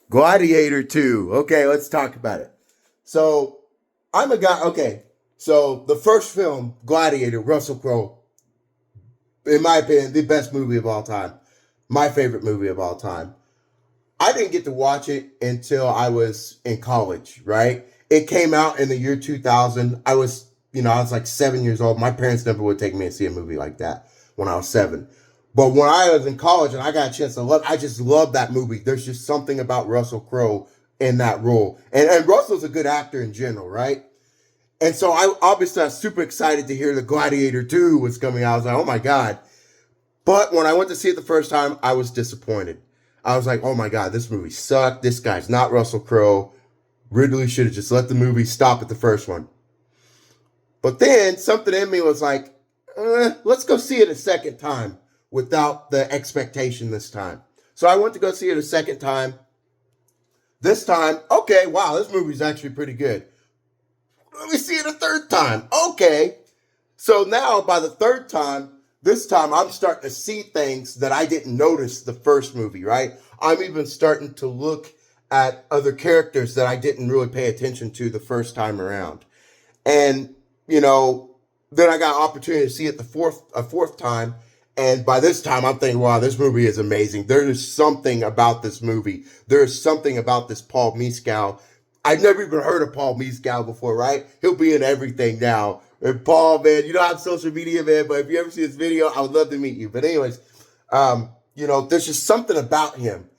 Gladiator 2. Okay, let's talk about it. So, I'm a guy. Okay, so the first film, Gladiator, Russell Crowe, in my opinion, the best movie of all time. My favorite movie of all time. I didn't get to watch it until I was in college, right? It came out in the year 2000. I was like 7 years old. My parents never would take me to see a movie like that when I was seven. But when I was in college and I got a chance to I just love that movie. There's just something about Russell Crowe in that role. And Russell's a good actor in general, right? And so I was super excited to hear the Gladiator 2 was coming out. I was like, oh my God. But when I went to see it the first time, I was disappointed. I was like, oh my God, this movie sucked. This guy's not Russell Crowe. Ridley should have just let the movie stop at the first one. But then something in me was like, let's go see it a second time without the expectation this time. So I went to go see it a second time. This time, okay, wow, this movie's actually pretty good. Let me see it a third time. Okay. So now by the third time, this time I'm starting to see things that I didn't notice the first movie, right? I'm even starting to look at other characters that I didn't really pay attention to the first time around. And, you know, then I got an opportunity to see it a fourth time. And by this time, I'm thinking, wow, this movie is amazing. There is something about this movie. There is something about this Paul Mescal. I've never even heard of Paul Mescal before, right? He'll be in everything now. And Paul, man, you don't have social media, man, but if you ever see this video, I would love to meet you. But anyways, there's just something about him.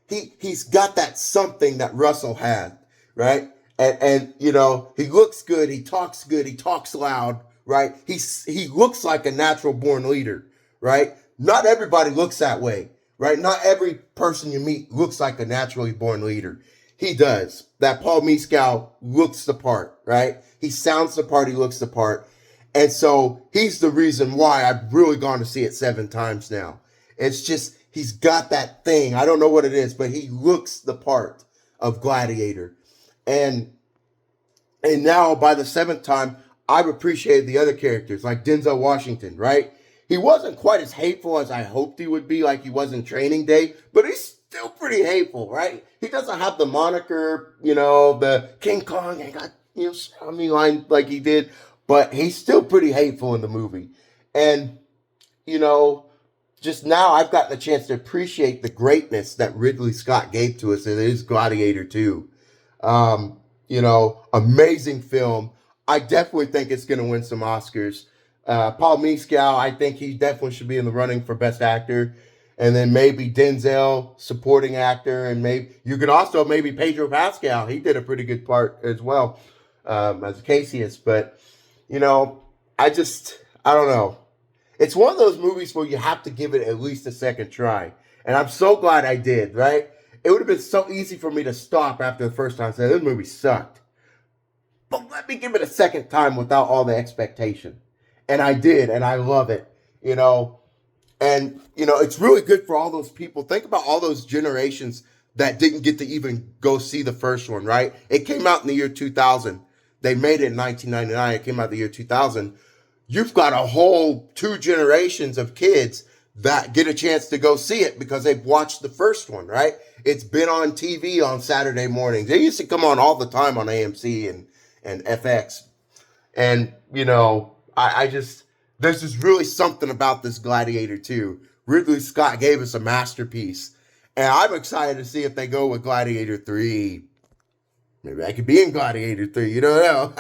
He's got that something that Russell had, right? And he looks good, he talks loud, right? He looks like a natural born leader, right? Not everybody looks that way, right? Not every person you meet looks like a naturally born leader. He does. That Paul Mescal looks the part, right? He sounds the part, he looks the part. And so he's the reason why I've really gone to see it 7 times now. It's just, he's got that thing. I don't know what it is, but he looks the part of Gladiator. And now by the seventh time, I've appreciated the other characters, like Denzel Washington, right? He wasn't quite as hateful as I hoped he would be, like he was in Training Day, but he's still pretty hateful, right? He doesn't have the moniker, the King Kong and got, Sammy line like he did, but he's still pretty hateful in the movie. And, you know, just now I've gotten a chance to appreciate the greatness that Ridley Scott gave to us in his Gladiator 2. Amazing film. I definitely think it's going to win some Oscars. Paul Mescal, I think he definitely should be in the running for Best Actor. And then maybe Denzel, supporting actor. And maybe you could also maybe Pedro Pascal. He did a pretty good part as well as Cassius. But, I don't know. It's one of those movies where you have to give it at least a second try. And I'm so glad I did, right? It would have been so easy for me to stop after the first time and say, this movie sucked. But let me give it a second time without all the expectation. And I did, and I love it, And, it's really good for all those people. Think about all those generations that didn't get to even go see the first one, right? It came out in the year 2000. They made it in 1999. It came out the year 2000. You've got a whole 2 generations of kids that get a chance to go see it because they've watched the first one, right? It's been on TV on Saturday mornings. It used to come on all the time on AMC and FX. And, there's just really something about this Gladiator 2. Ridley Scott gave us a masterpiece. And I'm excited to see if they go with Gladiator 3. Maybe I could be in Gladiator 3, you don't know.